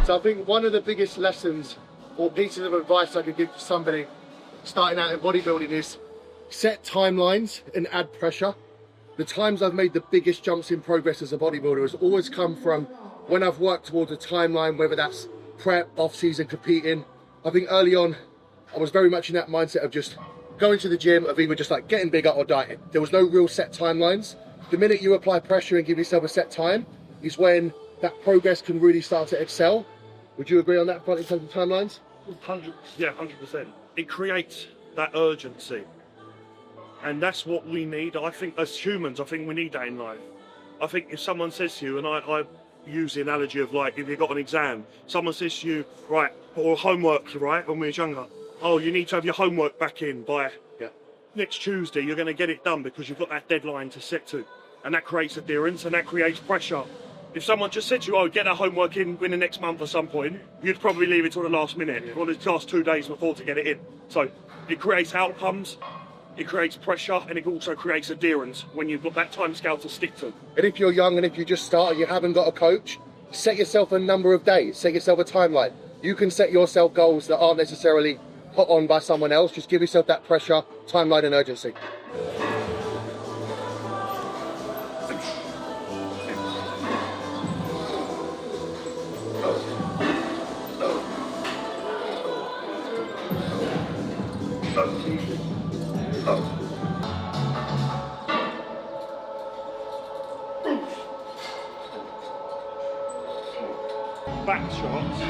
So I think one of the biggest lessons or pieces of advice I could give to somebody starting out in bodybuilding is set timelines and add pressure. The times I've made the biggest jumps in progress as a bodybuilder has always come from when I've worked towards a timeline, whether that's prep, off-season, competing. I think early on, I was very much in that mindset of just going to the gym, of either just like getting bigger or dieting. There was no real set timelines. The minute you apply pressure and give yourself a set time is when that progress can really start to excel. Would you agree on that front in terms of timelines? 100%. It creates that urgency. And that's what we need. I think as humans, I think we need that in life. I think if someone says to you, and I use the analogy of like, if you've got an exam, someone says to you, right, or homework, right, when we were younger, oh, you need to have your homework back in by next Tuesday, you're going to get it done because you've got that deadline to set to. And that creates adherence and that creates pressure. If someone just said to you, oh, get that homework in the next month or some point, you'd probably leave it till the last minute, or the last 2 days before to get it in. So it creates outcomes, it creates pressure, and it also creates adherence when you've got that time scale to stick to. And if you're young and if you just start and you haven't got a coach, set yourself a number of days, set yourself a timeline. You can set yourself goals that aren't necessarily put on by someone else. Just give yourself that pressure, timeline and urgency. Back shots.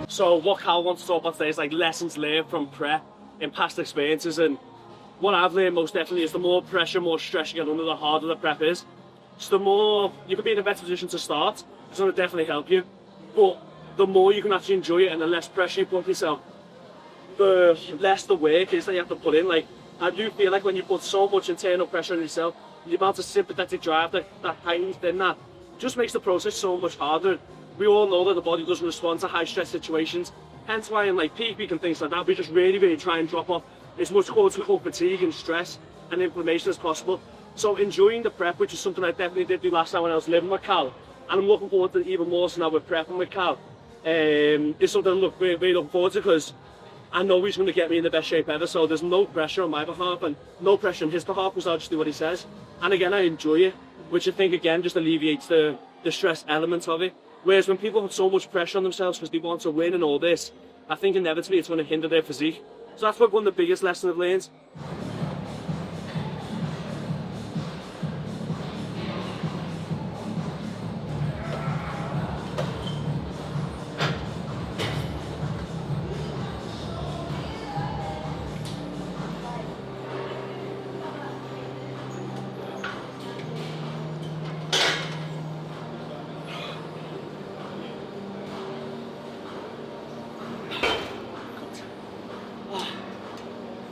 So what Cal wants to talk about today is like lessons learned from prep in past experiences, and what I've learned most definitely is the more pressure, more stress you get under, the harder the prep is. So the more you can be in a better position to start, it's going to definitely help you. But the more you can actually enjoy it and the less pressure you put on yourself, the less the work is that you have to put in. Like, I do feel like when you put so much internal pressure on yourself, the amount of sympathetic drive that heightens, then that just makes the process so much harder. We all know that the body doesn't respond to high stress situations, hence why in like peak week and things like that, we just really try and drop off as much quote-unquote fatigue and stress and inflammation as possible. So enjoying the prep, which is something I definitely did do last time when I was living with Cal, and I'm looking forward to it even more so now we're prepping with Cal, is something I'm really looking forward to, because I know he's going to get me in the best shape ever, so there's no pressure on my behalf and no pressure on his behalf, because I'll just do what he says. And again, I enjoy it, which I think again just alleviates the stress element of it. Whereas when people put so much pressure on themselves because they want to win and all this, I think inevitably it's going to hinder their physique. So that's what one of the biggest lessons I've learned.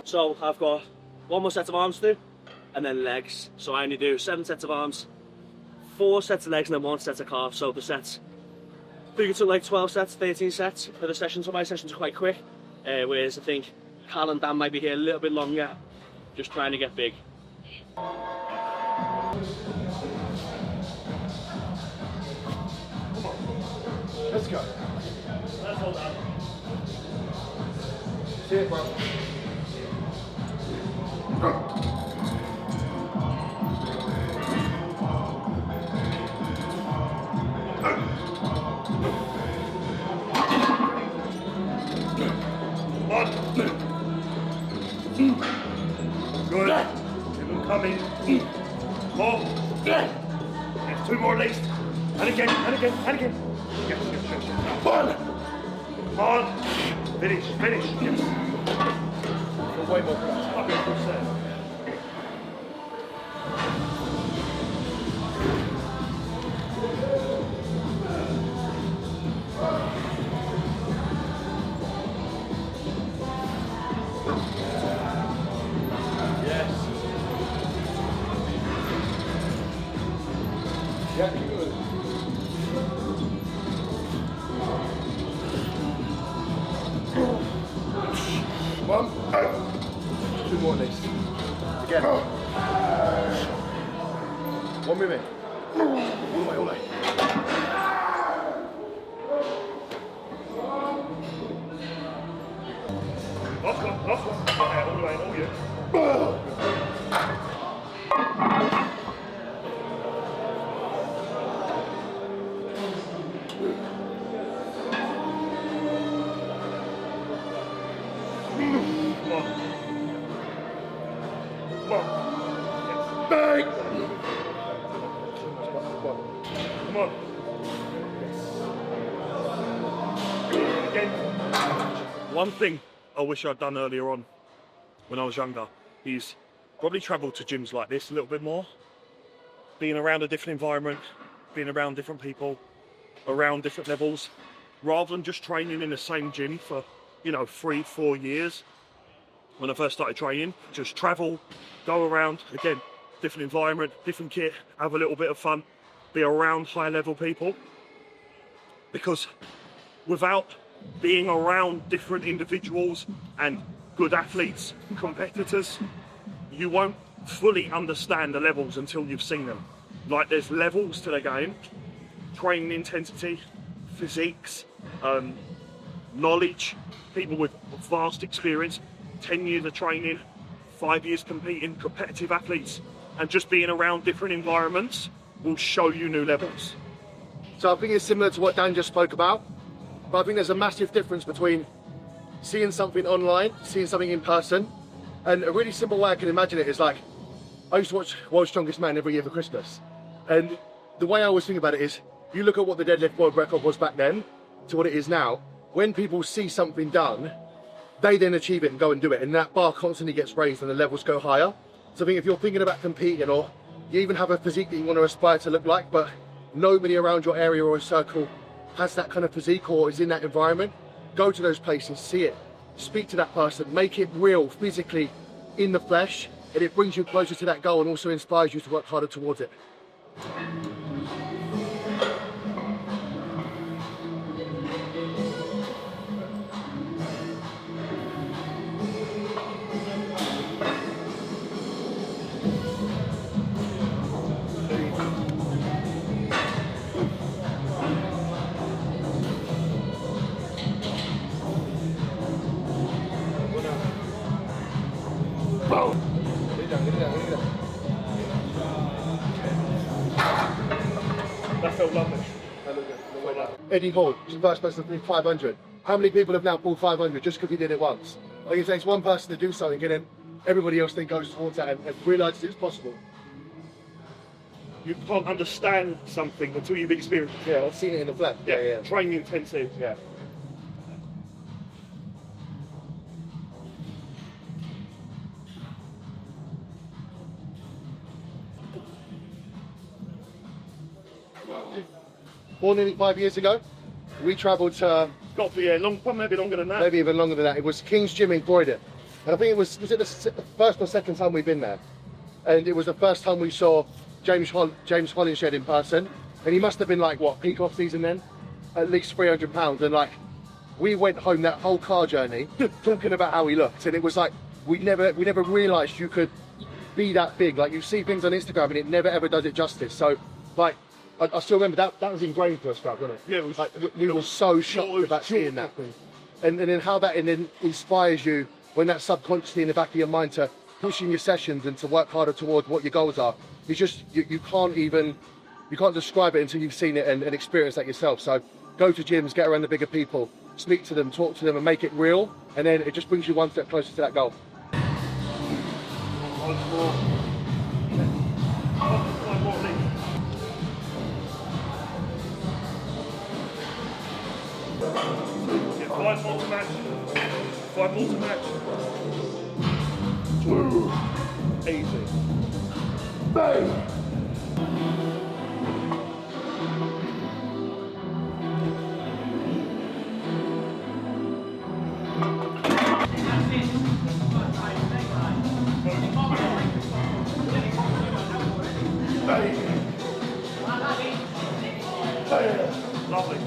So I've got one more set of arms to do, and then legs. So I only do 7 sets of arms, 4 sets of legs, and then 1 set of calves. So the sets, I think it's like 12 sets, 13 sets for the sessions. So my sessions are quite quick, whereas I think Cal and Dan might be here a little bit longer, just trying to get big. Let's go. Let's hold that. See it, bro. Good. Keep them coming. More. There's 2 more at least. And again, and again, and again. Yes, yes, yes, yes. One! Come on! Finish, finish, yes. Way more productive. 100%. Yes. Yeah, good. One. Two more legs. Again. 1 minute. All the way, all the way. Last one, last one. Yeah, all the way, all you. Come on. Come on. Yes. Bang! Come on. Again. One thing I wish I'd done earlier on when I was younger is probably travel to gyms like this a little bit more. Being around a different environment, being around different people, around different levels, rather than just training in the same gym for, you know, 3-4 years. When I first started training, just travel, go around, again, different environment, different kit, have a little bit of fun, be around high level people. Because without being around different individuals and good athletes, competitors, you won't fully understand the levels until you've seen them. Like, there's levels to the game, training intensity, physiques, knowledge, people with vast experience, 10 years of training, 5 years competing, competitive athletes, and just being around different environments will show you new levels. So I think it's similar to what Dan just spoke about, but I think there's a massive difference between seeing something online, seeing something in person, and a really simple way I can imagine it is like, I used to watch World's Strongest Man every year for Christmas, and the way I always think about it is, you look at what the deadlift world record was back then to what it is now. When people see something done, they then achieve it and go and do it, and that bar constantly gets raised and the levels go higher. So I think if you're thinking about competing, or you even have a physique that you want to aspire to look like, but nobody around your area or circle has that kind of physique or is in that environment, go to those places, see it, speak to that person, make it real, physically, in the flesh, and it brings you closer to that goal and also inspires you to work harder towards it. That felt lovely. Eddie Hall, he's the first person to pull 500. How many people have now pulled 500 just because he did it once? Like, it takes one person to do something and then everybody else then goes towards that and realises it's possible. You can't understand something until you've experienced it. Yeah, I've seen it in the flesh. Yeah. Training intensive. Yeah. Nearly 5 years ago, we travelled to, Got to be maybe longer than that. maybe even longer than that. It was King's Gym in Croydon. And I think it was it the first or second time we've been there? And it was the first time we saw James Hollinshed in person. And he must have been like, what, peak off season then? At least 300 pounds. And like, we went home that whole car journey talking about how he looked. And it was like, we never realised you could be that big. Like, you see things on Instagram and it never ever does it justice. So like, I still remember that was ingrained to us, wasn't it? Yeah, it was. Like, we were so shocked about seeing that thing. And then how that then inspires you when that's subconsciously in the back of your mind to pushing your sessions and to work harder towards what your goals are. It's just, you can't describe it until you've seen it and experienced that yourself. So go to gyms, get around the bigger people, speak to them, talk to them and make it real. And then it just brings you one step closer to that goal. One more. One more lead. 5 more to match. 5 more to match. Easy. Bang! Lovely.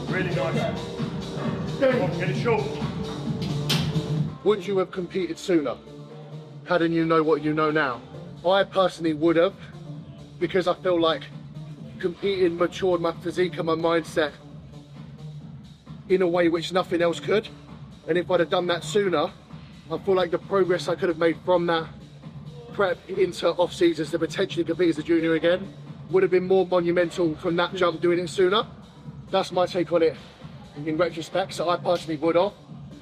Really nice. Come on, get it short. Would you have competed sooner? Hadn't you know what you know now? I personally would have, because I feel like competing matured my physique and my mindset in a way which nothing else could. And if I'd have done that sooner, I feel like the progress I could have made from that prep into off seasons to potentially compete as a junior again would have been more monumental from that jump doing it sooner. That's my take on it in retrospect. So I personally would have.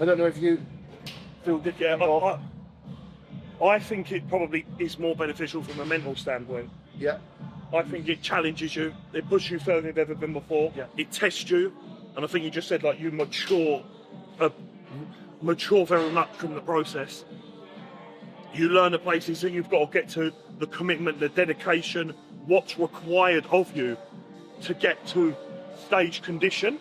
I don't know if you feel different. Yeah, I think it probably is more beneficial from a mental standpoint. Yeah. I think it challenges you, it pushes you further than you've ever been before. Yeah. It tests you, and I think you just said like you mature very much from the process. You learn the places that you've got to get to, the commitment, the dedication, what's required of you to get to stage condition,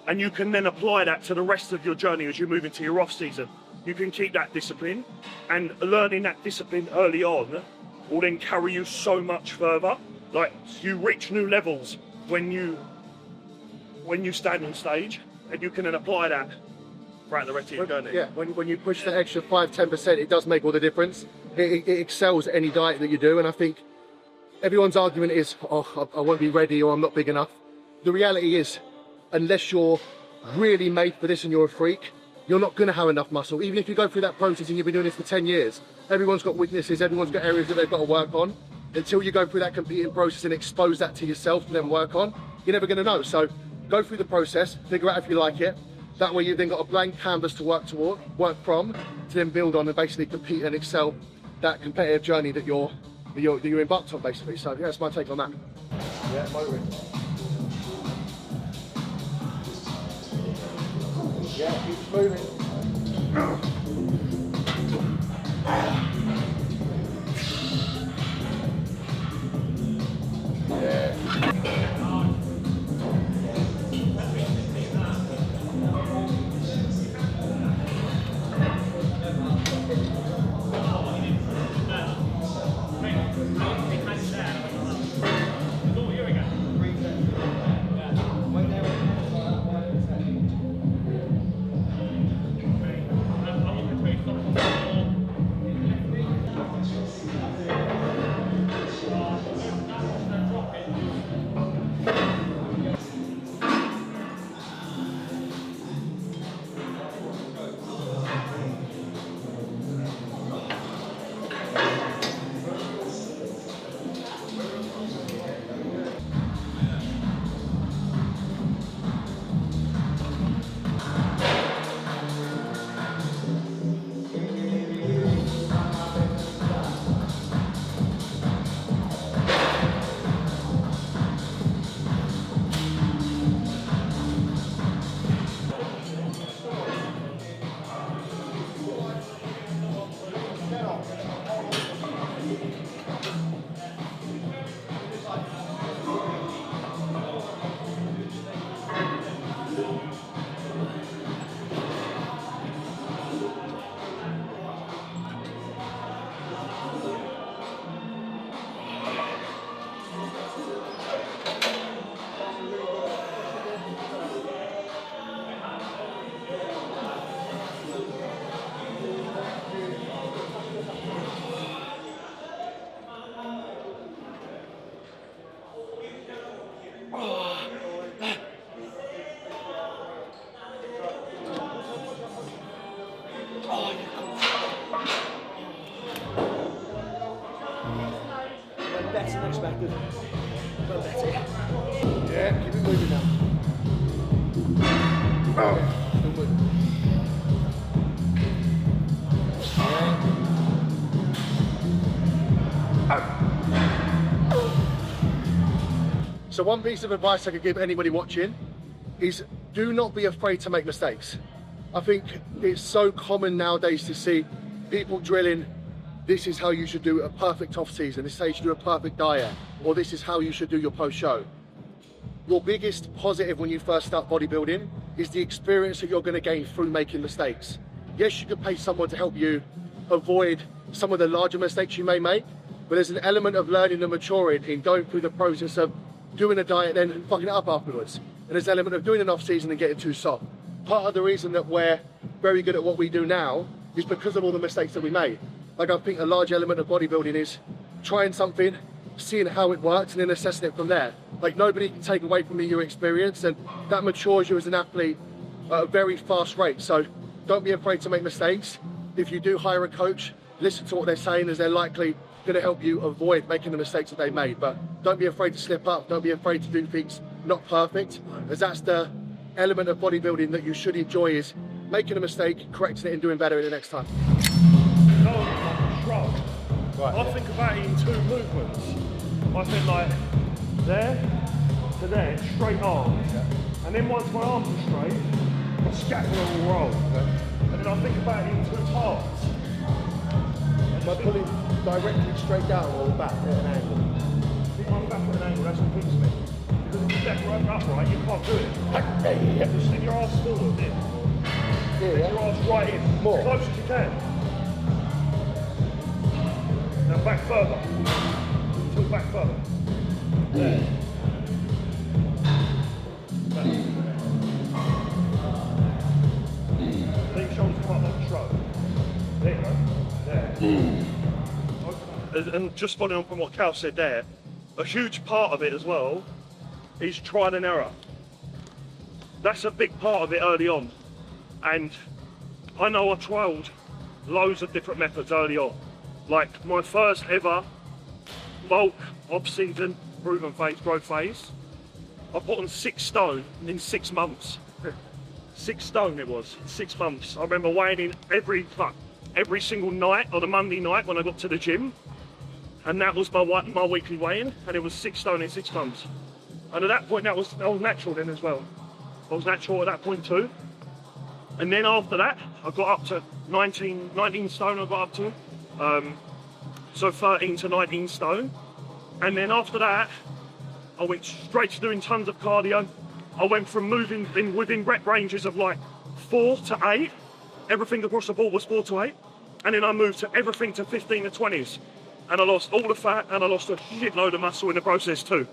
and you can then apply that to the rest of your journey as you move into your off season. You can keep that discipline, and learning that discipline early on will then carry you so much further. Like you reach new levels when you stand on stage, and you can then apply that throughout the rest of your journey. Yeah, when you push the extra 5-10%, it does make all the difference. It excels any diet that you do, and I think everyone's argument is, oh, I won't be ready or I'm not big enough. The reality is, unless you're really made for this and you're a freak, you're not going to have enough muscle. Even if you go through that process and you've been doing this for 10 years, everyone's got weaknesses, everyone's got areas that they've got to work on. Until you go through that competing process and expose that to yourself and then work on, you're never going to know. So go through the process, figure out if you like it. That way you've then got a blank canvas to work from, to then build on and basically compete and excel that competitive journey that you're embarked on, basically. So yeah, that's my take on that. Yeah, motoring. Yeah, keep moving. Better than expected. Well, that's it. Yeah, keep it moving now. Oh. Still moving. So one piece of advice I could give anybody watching is do not be afraid to make mistakes. I think it's so common nowadays to see people drilling, this is how you should do a perfect off season, this is how you should do a perfect diet, or this is how you should do your post show. Your biggest positive when you first start bodybuilding is the experience that you're going to gain through making mistakes. Yes, you could pay someone to help you avoid some of the larger mistakes you may make, but there's an element of learning and maturing in going through the process of doing a diet and then fucking it up afterwards. And there's an element of doing an off season and getting too soft. Part of the reason that we're very good at what we do now is because of all the mistakes that we made. Like, I think a large element of bodybuilding is trying something, seeing how it works, and then assessing it from there. Like, nobody can take away from me your experience, and that matures you as an athlete at a very fast rate. So don't be afraid to make mistakes. If you do hire a coach, listen to what they're saying, as they're likely going to help you avoid making the mistakes that they made. But don't be afraid to slip up, don't be afraid to do things not perfect, as that's the element of bodybuilding that you should enjoy, is making a mistake, correcting it and doing better the next time. No, like a shrug. Right. I think about it in two movements. I think like there to there, straight arms. Yeah. And then once my arms are straight, my scapula will roll. Okay. And then I think about it in two parts. Am I pulling directly straight down or back at an angle? Keep my back at an angle, that's what keeps me. Because if you step right upright, you can't do it. Just stick your arse forward in. Stick your arse right in. More. As close as you can. Now back further. Tilt back further. There. Leave your shoulders quite like a shrug. There you go. There. And just following on from what Cal said there, a huge part of it as well is trial and error. That's a big part of it early on. And I know I trialled loads of different methods early on. Like my first ever bulk off-season improvement phase, growth phase, I put on 6 stone in 6 months. 6 stone it was, 6 months. I remember weighing in every single night on a Monday night when I got to the gym. And that was my weekly weigh-in, and it was 6 stone in 6 months. And at that point, I was natural then as well. I was natural at that point too. And then after that, I got up to 19 stone I got up to. So 13 to 19 stone. And then after that, I went straight to doing tons of cardio. I went from moving within rep ranges of like 4 to 8. Everything across the board was 4 to 8. And then I moved to everything to 15 to 20s. And I lost all the fat, and I lost a shitload of muscle in the process too.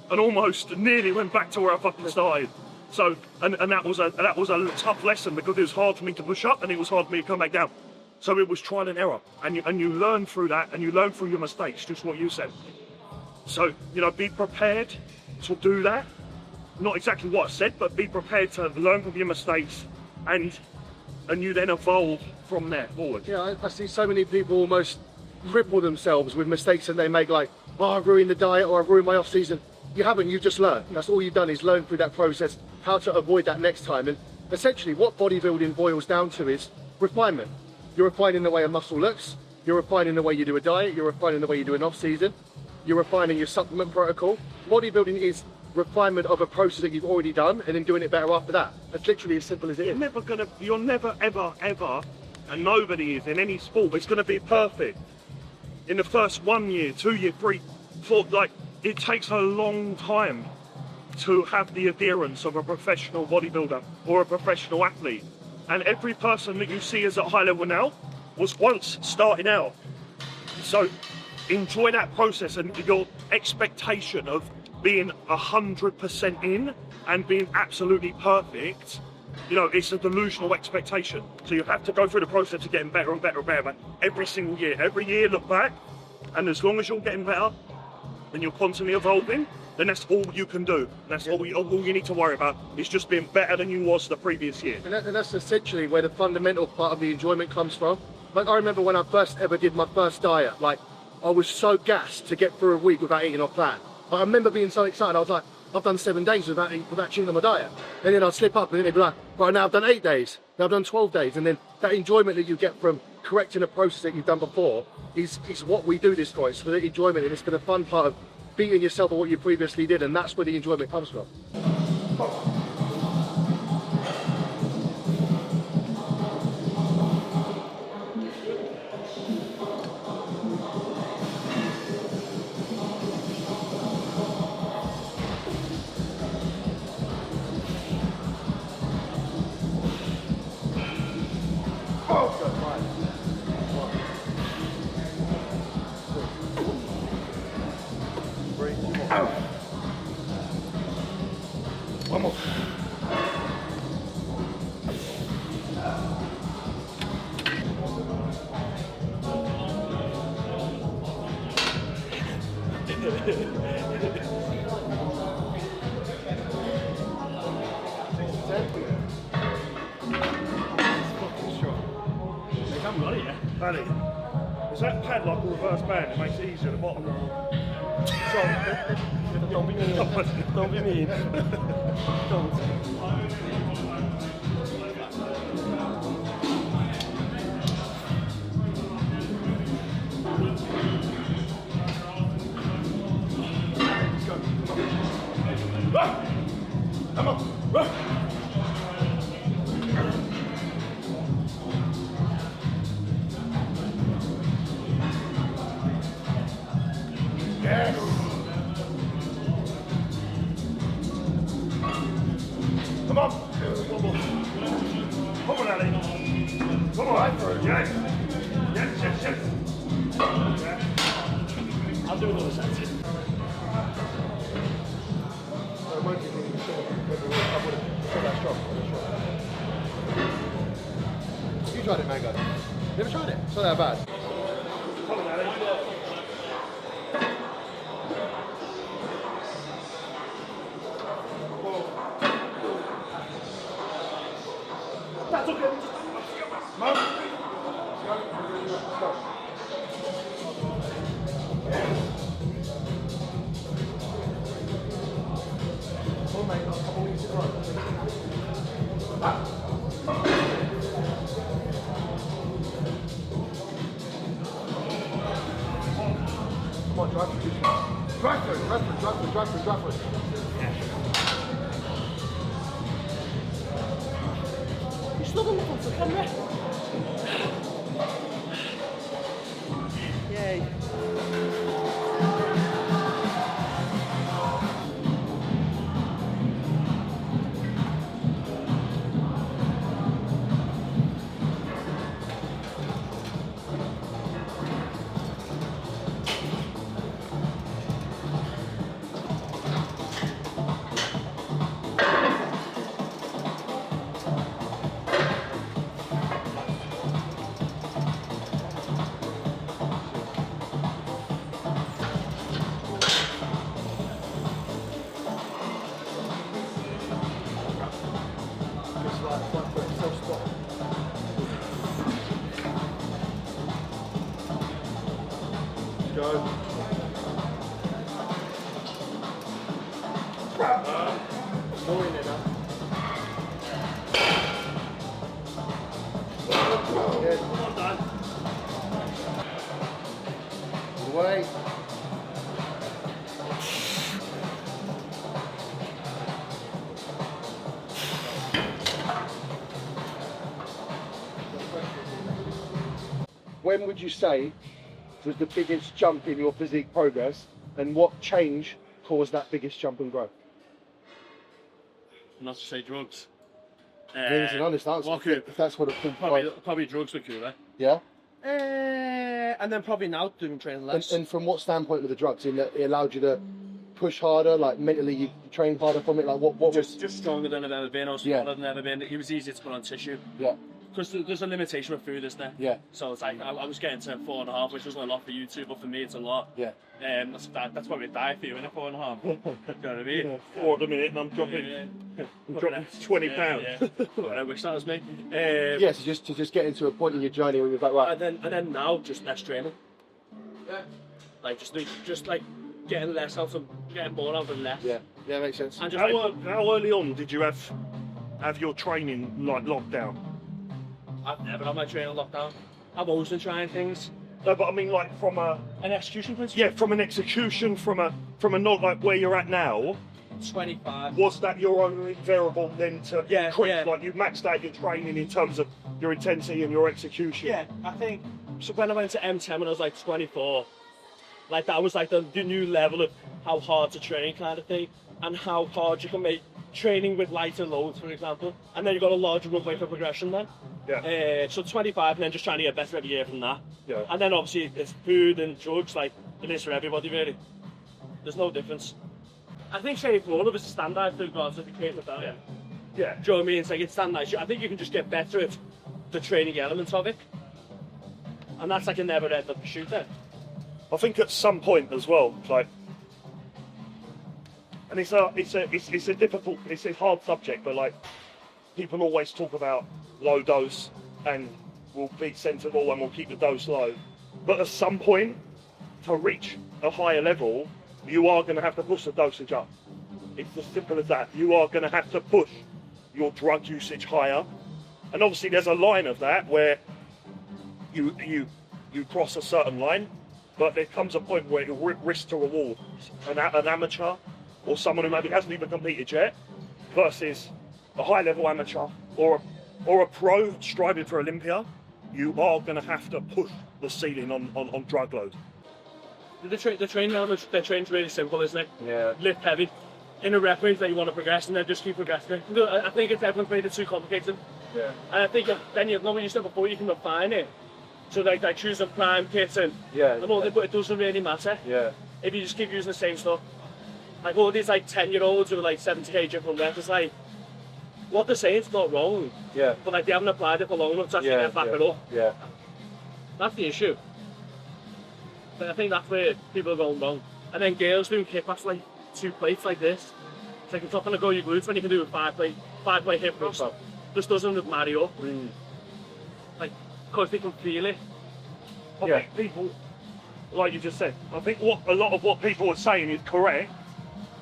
And almost nearly went back to where I fucking started. So, and that was a tough lesson, because it was hard for me to push up and it was hard for me to come back down. So it was trial and error, and you learn through that, and you learn through your mistakes, just what you said. So, you know, be prepared to do that. Not exactly what I said, but be prepared to learn from your mistakes, and you then evolve from there forward. Yeah, I see so many people almost cripple themselves with mistakes that they make, like, oh, I've ruined the diet, or I've ruined my off season. You haven't, you've just learned. That's all you've done, is learn through that process how to avoid that next time. And essentially what bodybuilding boils down to is refinement. You're refining the way a muscle looks, you're refining the way you do a diet, you're refining the way you do an off season, you're refining your supplement protocol. Bodybuilding is refinement of a process that you've already done, and then doing it better after that. That's literally as simple as it is. You're never ever, and nobody is in any sport, it's gonna be perfect. In the first 1 year, 2 year, 3, 4, like, it takes a long time to have the adherence of a professional bodybuilder or a professional athlete. And every person that you see is at high level now was once starting out. So enjoy that process, and your expectation of being 100% in and being absolutely perfect, you know, it's a delusional expectation. So you have to go through the process of getting better and better and better every single year. Every year look back, and as long as you're getting better and you're constantly evolving, then that's all you can do. That's all you need to worry about, is just being better than you was the previous year. And that's essentially where the fundamental part of the enjoyment comes from. Like, I remember when I first ever did my first diet, like, I was so gassed to get through a week without eating off plan. I remember being so excited. I was like, I've done 7 days without chewing on my diet. And then I'd slip up, and then they'd be like, right, now I've done 8 days. Now I've done 12 days. And then that enjoyment that you get from correcting a process that you've done before is what we do this for. It's for the enjoyment, and it's for the fun part of beating yourself at what you previously did, and that's where the enjoyment comes from. One more. Danny, is that padlock or reverse band? It makes it easier at the bottom. Sorry. Don't be mean. Don't be mean. Don't. Come on. Yes. Come on. One more. Come on, Ali. Come on. Right through. Yes. Yes. Yeah. I'll do another set. You tried it, Mango. Never tried it. It's not that bad. Come on, Ali. That's okay. Mum. Let's go. Come on, mate. A couple weeks in a row. Come on, drive through. Drive through. You still don't look on the camera. Yay. Go. More in there now. Good. Well done. Away. When would you say was the biggest jump in your physique progress, and what change caused that biggest jump and growth? Not to say drugs. It's an honest answer. What could, If that's what it could probably drugs were cooler. Yeah. And then probably now doing training less. And from what standpoint with the drugs, in that it allowed you to push harder, like mentally you trained harder from it, like what was just stronger than I've ever been, or stronger than I've ever been. It was easier to put on tissue. Yeah. Because there's a limitation with food, isn't there? Yeah. So it's like I was getting to 4.5, which wasn't a lot for you two, but for me it's a lot. Yeah. That's probably a diet for you, isn't it? 4.5. You know what I mean? 4 at the minute, and I'm dropping 20 pounds. Yeah. I wish that was me. Yeah, so just get into a point in your journey where you're like, right. And then now just less training. Yeah. Like just like getting less out of getting more out of less. Yeah. Yeah, makes sense. And just How early on did you have your training like locked down? I've never had my training locked down. I've always been trying things. No, but I mean like from a... An execution principle? Yeah, from an execution, from a not like where you're at now. 25. Was that your only variable then to increase? Yeah. Like you maxed out your training in terms of your intensity and your execution? Yeah, I think, so when I went to M10 when I was like 24, like that was like the new level of how hard to train kind of thing, and how hard you can make training with lighter loads, for example, and then you've got a larger runway for progression then. Yeah. So 25 and then just trying to get better every year from that. Yeah. And then obviously it's food and drugs, like it is for everybody really. There's no difference. I think say for all of us standard food guards if you create a diet. Yeah. Do you know what I mean? It's like it's standard. I think you can just get better at the training elements of it. And that's like a never-ending pursuit then. I think at some point as well, like, and it's a difficult, it's a hard subject, but like, people always talk about low dose and we'll be sensible and we'll keep the dose low. But at some point, to reach a higher level, you are going to have to push the dosage up. It's as simple as that. You are going to have to push your drug usage higher. And obviously there's a line of that where you cross a certain line, but there comes a point where you risk to reward an amateur or someone who maybe hasn't even competed yet versus a high level amateur or a pro striving for Olympia. You are going to have to push the ceiling on drug load. The training elements, their training's really simple, isn't it? Yeah. Lift heavy, in a rep range that you want to progress, and then just keep progressing. I think it's everyone's made it too complicated. Yeah. And I think then you know what you said before, you can refine it. So like choose a prime kit and all that, but it doesn't really matter. Yeah. If you just keep using the same stuff. Like all these like 10-year-olds who are like 70 kg from left, it's like what they're saying is not wrong. Yeah. But like they haven't applied it for long enough to actually back it up. Yeah. That's the issue. But I think that's where people are going wrong. And then girls doing kickbacks like 2 plates like this. It's like it's not going to go your glutes when you can do a 5-plate hip thrust. Just doesn't marry up. Like, because they can feel it. I think people, like you just said, I think a lot of what people are saying is correct,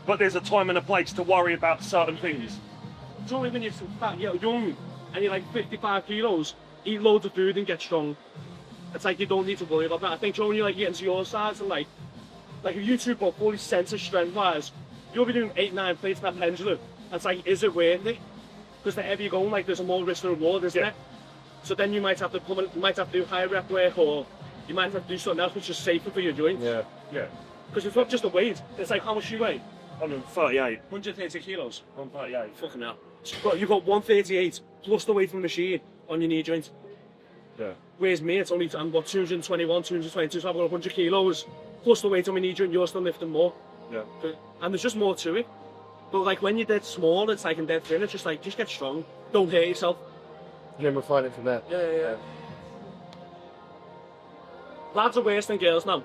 but there's a time and a place to worry about certain things. It's only when you're young and you're like 55 kilos, eat loads of food and get strong. It's like you don't need to worry about that. I think when you like get into your size and like if you two put fully sensor strength wise, you'll be doing 8-9 plates in that pendulum. And it's like, is it worth it? Because the heavier you're going, like there's a more risk and reward, isn't it? So then you might have to do higher rep work, or you might have to do something else which is safer for your joints. Yeah. Yeah. Because it's not just the weight. It's like how much you weigh. 138. 130 kilos. 138. Fucking hell. So you've got 138 plus the weight from the machine on your knee joint. Yeah. Whereas me, it's only, I'm what, 221, 222, so I've got 100 kilos, plus the weight on my knee joint, you're still lifting more. Yeah. And there's just more to it. But like when you're dead small, it's like in dead thin, it's just like, just get strong. Don't hurt yourself. And then refine it from there. Yeah. Lads are worse than girls now.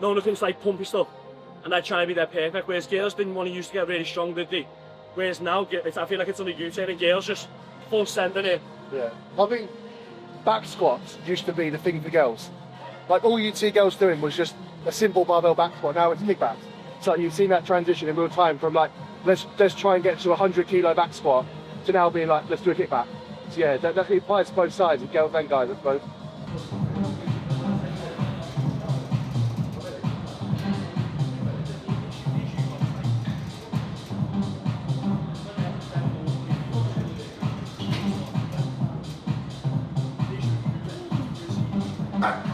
No one can like pumpy stuff. And I try to be that perfect, whereas girls didn't want to used to get really strong, did they? Whereas now, I feel like it's only you saying girls just full sending it. Yeah. I think back squats used to be the thing for girls. Like all you'd see girls doing was just a simple barbell back squat. Now it's kickbacks. So you've seen that transition in real time from like let's try and get to a 100 kilo back squat to now being like let's do a kickback. So yeah, that applies to both sides, girls and guys, I suppose. Ah.